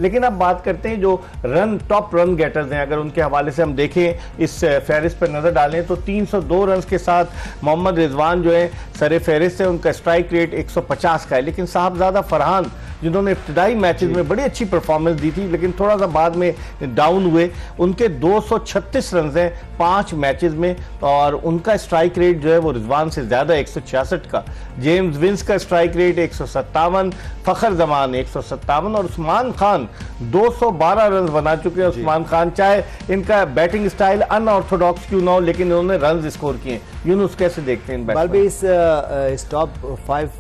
लेकिन अब बात करते हैं जो टॉप रन गेटर्स हैं, अगर उनके हवाले से हम देखें इस फहरिस्त पर नजर डालें तो 302 रन के साथ मोहम्मद रिजवान जो है सरे फहरिस्त है, उनका स्ट्राइक रेट 150 का है। लेकिन साहबजादा फरहान जिन्होंने इब्तदाई मैचेस में बड़ी अच्छी परफॉर्मेंस दी थी लेकिन थोड़ा सा बाद में डाउन हुए, उनके 236 रन हैं 5 मैचेस में और उनका स्ट्राइक रेट जो है वो रिजवान से ज्यादा 166 का। जेम्स विंस का स्ट्राइक रेट 157, फखर जमान 157 और उस्मान खान 212 रन बना चुके हैं। उस्मान खान चाहे इनका बैटिंग स्टाइल अनऑर्थोडॉक्स क्यों ना हो लेकिन उन्होंने रन स्कोर किए। यूनुस कैसे देखते हैं इस टॉप 5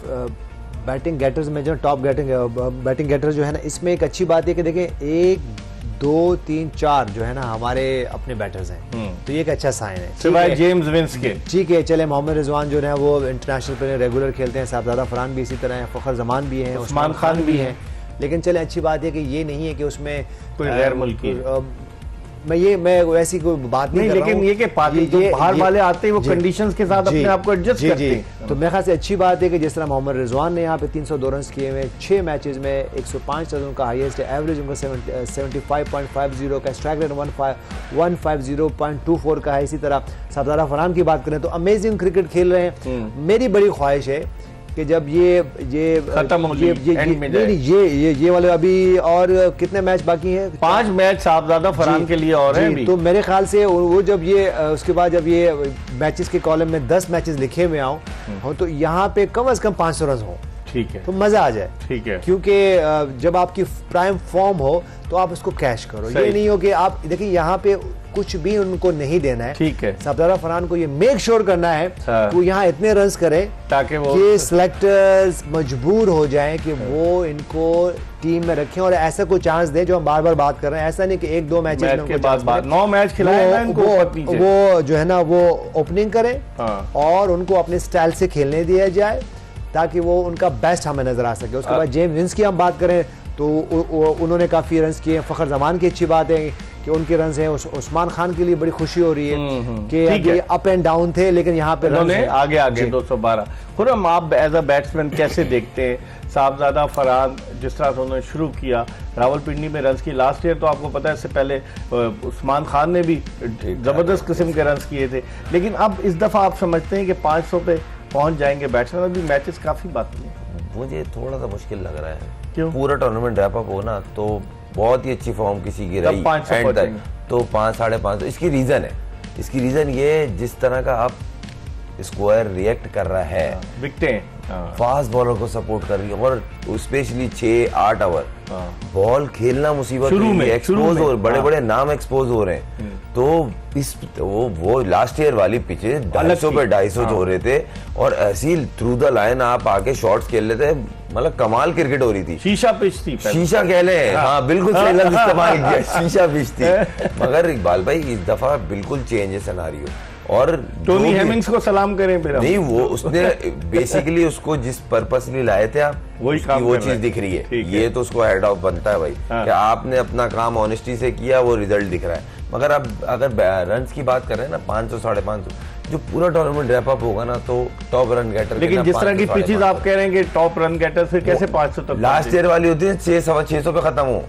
बैटिंग गेटर्स में जो टॉप बैटिंग गेटर जो है ना, इसमें एक अच्छी बात है कि देखें 1 2 3 4 जो है ना हमारे अपने बैटर्स हैं, तो ये एक अच्छा साइन है सिवाय जेम्स विंस के। ठीक है, चले मोहम्मद रिजवान जो है वो इंटरनेशनल पे रेगुलर खेलते हैं, साहबजादा फरहान भी इसी तरह है, फखर जमान भी हैं, उस्मान खान भी हैं। लेकिन चले अच्छी बात है कि ये नहीं है कि उसमें कोई गैर मुल्की मैं वैसी कोई बात नहीं कर रहा हूं, लेकिन ये कि बाहर वाले आते हैं वो कंडीशंस के साथ अपने आप को एडजस्ट करते हैं। तो मेरे ख्याल से अच्छी बात है कि जिस तरह मोहम्मद रिजवान ने यहाँ पे 302 रन किए हुए 6 मैचेस में 105 रन का हाईएस्ट है, एवरेज उनका 75.50 का, स्ट्राइक रेट 150.24 का है। इसी तरह साहबजादा फरहान की बात करें तो अमेजिंग क्रिकेट खेल रहे हैं। मेरी बड़ी ख्वाहिश है कि जब ये खत्म हो ये वाले अभी और कितने मैच बाकी हैं, 5 मैच साहबजादा फरहान के लिए और हैं। तो मेरे ख्याल से वो जब ये उसके बाद जब ये मैचेस के कॉलम में 10 मैचेस लिखे हुए हो तो यहाँ पे कम से कम 500 रन हो, ठीक है, तो मजा आ जाए। ठीक है, क्योंकि जब आपकी प्राइम फॉर्म हो तो आप उसको कैश करो, ये नहीं हो कि आप देखिए यहाँ पे कुछ भी उनको नहीं देना है। ठीक है, साहबजादा फरहान को ये मेक श्योर करना है कि वो यहाँ इतने रन्स करे ताकि वो सिलेक्टर्स मजबूर हो जाएं कि वो इनको टीम में रखें और ऐसा कोई चांस दे, जो हम बार बार बात कर रहे हैं, ऐसा नहीं कि 1-2 मैच के बाद 9 मैच खिलाए वो जो है ना वो ओपनिंग करे और उनको अपने स्टाइल से खेलने दिया जाए ताकि वो उनका बेस्ट हमें नजर आ सके। उसके बाद जेम्स विंस की हम बात करें तो उन्होंने काफी रन किए। फखर जमान की अच्छी बात है कि उनके रन हैं। उस्मान खान के लिए बड़ी खुशी हो रही है कि अभी अप एंड डाउन थे लेकिन यहाँ पे रन आगे 212। खुर्रम, आप एज अ बैट्समैन कैसे देखते हैं साहबजादा फरहान जिस तरह से उन्होंने शुरू किया रावलपिंडी में रन की? लास्ट ईयर तो आपको पता है इससे पहले उस्मान खान ने भी जबरदस्त किस्म के रन किए थे, लेकिन अब इस दफा आप समझते हैं कि 500 पे पहुंच जाएंगे बैट्समैन? अभी मैचेस काफी बाकी हैं। मुझे थोड़ा सा मुश्किल लग रहा है। क्यों? पूरा टूर्नामेंट रैप अप हो ना तो बहुत ही अच्छी फॉर्म किसी की रही एंड तक तो 5 साढ़े 500। इसकी रीजन ये जिस तरह का आप स्क्वायर रिएक्ट कर रहा है, विकेटें फास्ट बॉलर को सपोर्ट कर रही है और स्पेशली 6-8 ओवर बॉल खेलना मुसीबत एक्सपोज हो, बड़े बड़े नाम एक्सपोज हो रहे हैं। तो इस वो लास्ट ईयर वाली पिचेस 250 पे 250 हो रहे थे और ऐसी थ्रू द लाइन आप आके शॉट्स खेल लेते, मतलब कमाल क्रिकेट हो रही थी। शीशा पिच थी, शीशा कह ले, हाँ बिल्कुल सही लफ्ज इस्तेमाल किया, शीशा पिच थी। मगर इकबाल भाई इस दफा बिल्कुल चेंज है सिनेरियो और टोनी हेमिंग्स को सलाम करें फिर। नहीं, वो उसने बेसिकली उसको जिस पर्पसली लाए थे आप वो चीज दिख रही है। ये तो उसको हेड ऑफ बनता है भाई कि आपने अपना काम ऑनेस्टी से किया, वो रिजल्ट दिख रहा है। मगर अब अगर रन की बात कर रहे हैं ना 500 साढ़े 500 जो पूरा टूर्नामेंट रैप अप होगा ना तो टॉप रन गेटर, लेकिन जिस तरह की पिचेस आप कह रहे हैं कि टॉप रन गेटर फिर कैसे 500 तक? लास्ट ईयर वाली होती है 600 पे खत्म हो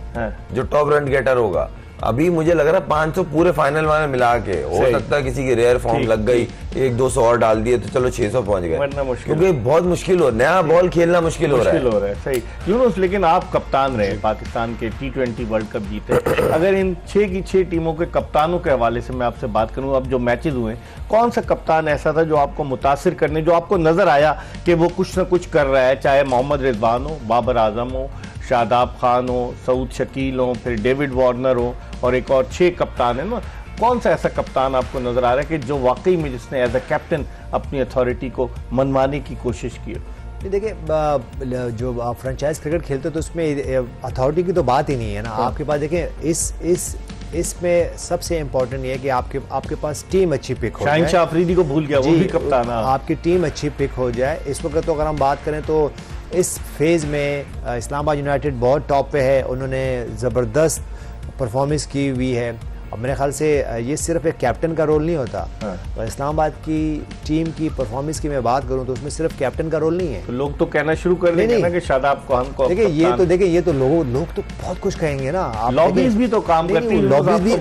जो टॉप रन गेटर होगा। अभी मुझे लग रहा है 500 पूरे फाइनल में मिला के हो सकता है किसी की रेयर फॉर्म लग गई, 100-200 और डाल दिए तो चलो 600 पहुंच गए, क्योंकि बहुत मुश्किल हो, नया बॉल खेलना मुश्किल हो रहा है। सही यूनुस, लेकिन आप कप्तान रहे पाकिस्तान के, T20 वर्ल्ड कप जीते। अगर इन 6 की 6 टीमों के कप्तानों के हवाले से मैं आपसे बात करूं, अब जो मैचेस हुए कौन सा कप्तान ऐसा था जो आपको मुतासिर करने, जो आपको नजर आया कि वो कुछ ना कुछ कर रहा है, चाहे मोहम्मद रिजवान हो, बाबर आजम हो, शादाब खान हो, सऊद शकील हो, फिर डेविड वार्नर हो और एक और 6 कप्तान है ना, कौन सा ऐसा कप्तान आपको नजर आ रहा है कि जो वाकई में जिसने एज अ कैप्टन अपनी अथॉरिटी को मनवाने की कोशिश की? देखिए, जो आप फ्रेंचाइज क्रिकेट खेलते हो तो उसमें अथॉरिटी की तो बात ही नहीं है ना। आपके पास देखें इसमें सबसे इम्पोर्टेंट ये है कि आपके पास टीम अच्छी पिक हो जाए। शाहीन शाह अफरीदी को भूल गया, वो भी कप्तान। आपकी टीम अच्छी पिक हो जाए। इस वक्त तो अगर हम बात करें तो इस फेज में इस्लामाबाद यूनाइटेड बहुत टॉप पे है, उन्होंने ज़बरदस्त परफॉर्मेंस की हुई है अब मेरे ख्याल से ये सिर्फ एक कैप्टन का रोल नहीं होता। और इस्लामाबाद की टीम की परफॉर्मेंस की मैं बात करूं तो उसमें सिर्फ कैप्टन का रोल नहीं है। तो लोग तो कहना शुरू कर देंगे ना कि शादाब को हमको देखिए ये तो लोग तो बहुत कुछ कहेंगे ना। आप लॉबीज भी तो काम करती है, लॉबीज भी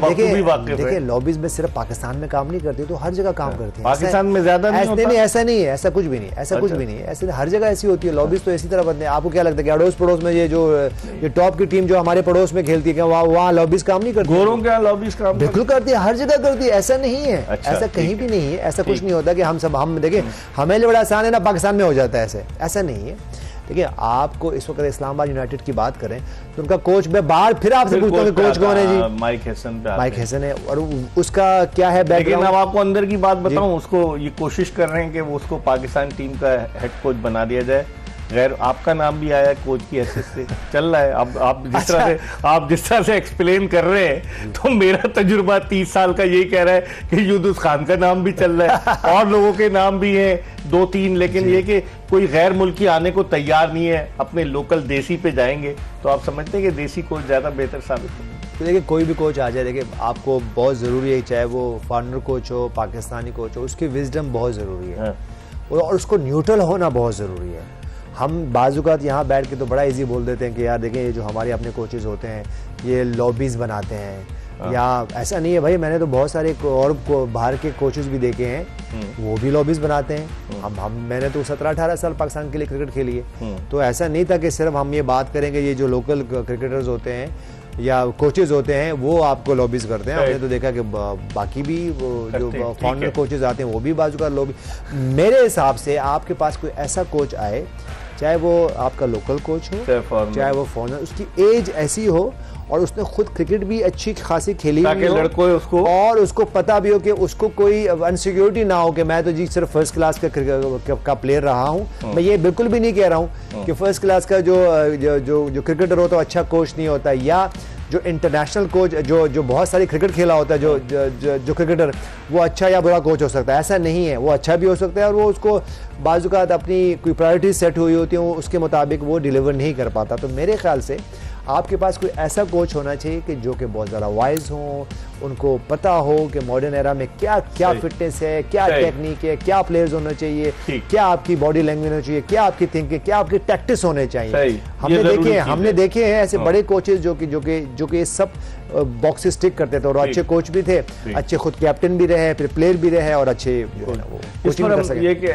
देखिए लॉबीज में सिर्फ पाकिस्तान में काम नहीं करती, तो हर जगह काम करती है। पाकिस्तान में ज्यादा नहीं होता? नहीं, ऐसा नहीं है, ऐसा कुछ भी नहीं, ऐसा कुछ भी नहीं है, ऐसे हर जगह ऐसी होती है। लॉबीज तो इसी तरह बनते हैं। आपको क्या लगता है कि अड़ोस पड़ोस में ये जो टॉप की टीम जो हमारे पड़ोस में खेलती है, वहाँ लॉबीज काम नहीं करती? गोरों के यहाँ लॉबीज काम बिल्कुल करती है, हर जगह करती है, ऐसा नहीं है। अच्छा, ऐसा कहीं भी नहीं है, ऐसा कुछ नहीं होता कि हम देखिए हमें बड़ा आसान है ना, पाकिस्तान में हो जाता है ऐसा नहीं है। देखिए आपको इस वक्त इस्लामाबाद यूनाइटेड की बात करें तो उनका कोच, मैं बार फिर आपसे पूछता हूँ कोच कौन है जी? माइक हैसन है। और उसका क्या है बैकग्राउंड? लेकिन अब आपको अंदर की बात बताऊं, उसको ये कोशिश कर रहे हैं कि वो उसको पाकिस्तान टीम का हेड कोच बना दिया जाए। गैर आपका नाम भी आया कोच की हैसियत से, चल रहा है। अब आप जिस तरह से एक्सप्लेन कर रहे हैं, तो मेरा तजुर्बा 30 साल का यही कह रहा है कि यूनुस खान का नाम भी चल रहा है और लोगों के नाम भी हैं 2-3, लेकिन ये कि कोई गैर मुल्की आने को तैयार नहीं है, अपने लोकल देसी पे जाएंगे। तो आप समझते हैं कि देसी कोच ज्यादा बेहतर साबित होगा? तो देखिए कोई भी कोच आ जाए, देखिए आपको बहुत ज़रूरी है, चाहे वो फॉरेनर कोच हो, पाकिस्तानी कोच हो, उसकी विजडम बहुत ज़रूरी है और उसको न्यूट्रल होना बहुत ज़रूरी है। हम बाज़-औक़ात यहाँ बैठ के तो बड़ा इजी बोल देते हैं कि यार देखें ये जो हमारे अपने कोचेज़ होते हैं ये लॉबीज़ बनाते हैं, या ऐसा नहीं है भाई। मैंने तो बहुत सारे और बाहर के कोचेज़ भी देखे हैं, वो भी लॉबीज़ बनाते हैं। मैंने तो 17-18 साल पाकिस्तान के लिए क्रिकेट खेली है, तो ऐसा नहीं था कि सिर्फ हम ये बात करेंगे ये जो लोकल क्रिकेटर्स होते हैं या कोचेज़ होते हैं वो आपको लॉबीज करते हैं। हमने तो देखा कि बाकी भी जो फॉरेनर कोचेज़ आते हैं वो भी बाजू का लॉबी। मेरे हिसाब से आपके पास कोई ऐसा कोच आए, चाहे वो आपका लोकल कोच हो चाहे वो फॉरेनर, उसकी एज ऐसी हो और उसने खुद क्रिकेट भी अच्छी खासी खेली हुई हो उसको, और उसको पता भी हो कि उसको कोई अनसिक्योरिटी ना हो कि मैं तो जी सिर्फ फर्स्ट क्लास का प्लेयर रहा हूँ। मैं ये बिल्कुल भी नहीं कह रहा हूँ कि फर्स्ट क्लास का जो क्रिकेटर होता है अच्छा कोच नहीं होता, या जो इंटरनेशनल कोच जो बहुत सारी क्रिकेट खेला होता है जो क्रिकेटर, वो अच्छा या बुरा कोच हो सकता है। ऐसा नहीं है, वो अच्छा भी हो सकता है और वो उसको बाज़-औक़ात अपनी कोई प्रायोरिटी सेट हुई होती है, उसके मुताबिक वो डिलीवर नहीं कर पाता। तो मेरे ख्याल से आपके पास कोई ऐसा कोच होना चाहिए कि जो कि बहुत ज़्यादा वाइज हो, उनको पता हो कि मॉडर्न एरा में क्या फिटनेस है, क्या टेक्निक है, क्या प्लेयर्स होना चाहिए, क्या आपकी बॉडी लैंग्वेज होनी चाहिए, क्या आपकी थिंकिंग, क्या आपकी टैक्टिस होने चाहिए। हमने देखे हैं ऐसे बड़े कोचेज जो कि सब बॉक्सेस टिक करते थे और अच्छे कोच भी थे, अच्छे खुद कैप्टन भी रहे, फिर प्लेयर भी रहे और अच्छे कोचिंग कर सके।